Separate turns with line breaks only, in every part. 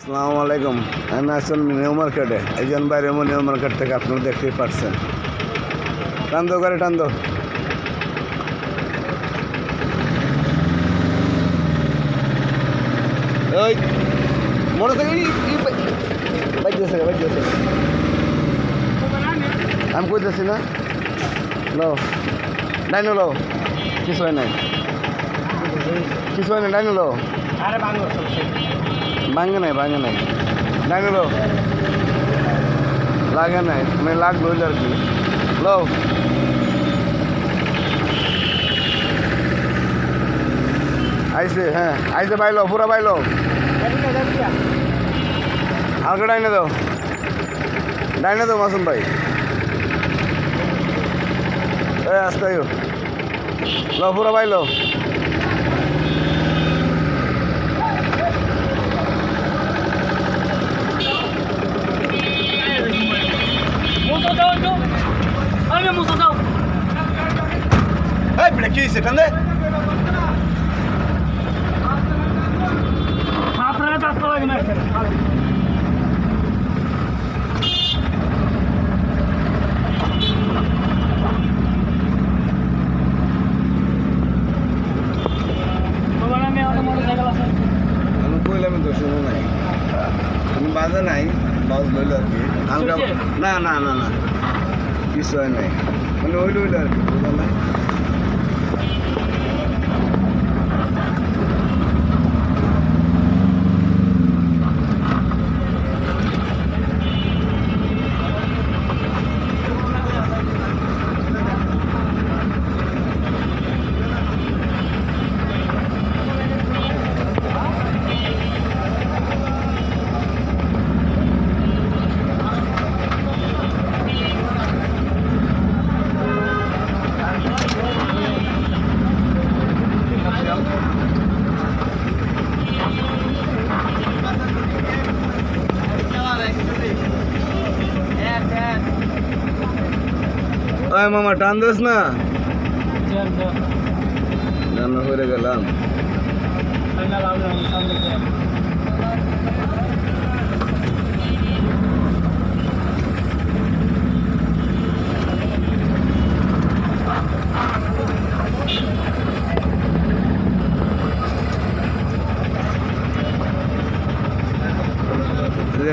আসসালামু আলাইকুম। আমি আসল নিউ মার্কেটে, একজন বাইরে নিউ মার্কেট থেকে আপনারা দেখতেই পাচ্ছেন। টান্দো গাড়ি টান্দো। ওই মোটরসাইকেল বাইতেছে আমি কইতেছি না, লো ডাইনো লো, কিছু হয় নাই ডাইনো লো, ভাঙে নাই ডাইনো লো, লাগে নাই মানে লাগলো আর কি। লো আইসে, হ্যাঁ আইসে, বাইলো পুরা বাইলো, হালকা ডাইনে দাও মাসুম ভাই, আসতে লো পুরা বাইলো। কি হয়েছে কান্দে? আমি কইলাম তো শুনো নাই, তুমি বাজে নাই, বাজ লইল আর কি। না না না না কিছু হয় নাই, মানে ওইল আর কি, বুঝলাম না। ওই মামা টান দিস না, রান্না করে গেলাম।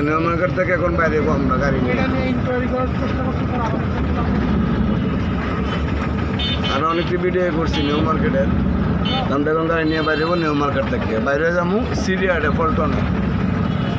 নিউ মার্কেট থেকে এখন বাইরে আমরা গাড়ি নিয়ে আর অনেকটি ভিডিও করছি নিউ মার্কেটের। আমরা এখন গাড়ি নিয়ে বাইরে যাবো নিউ মার্কেট থেকে, বাইরে যাবো সিরিয়াটে পল্টনে।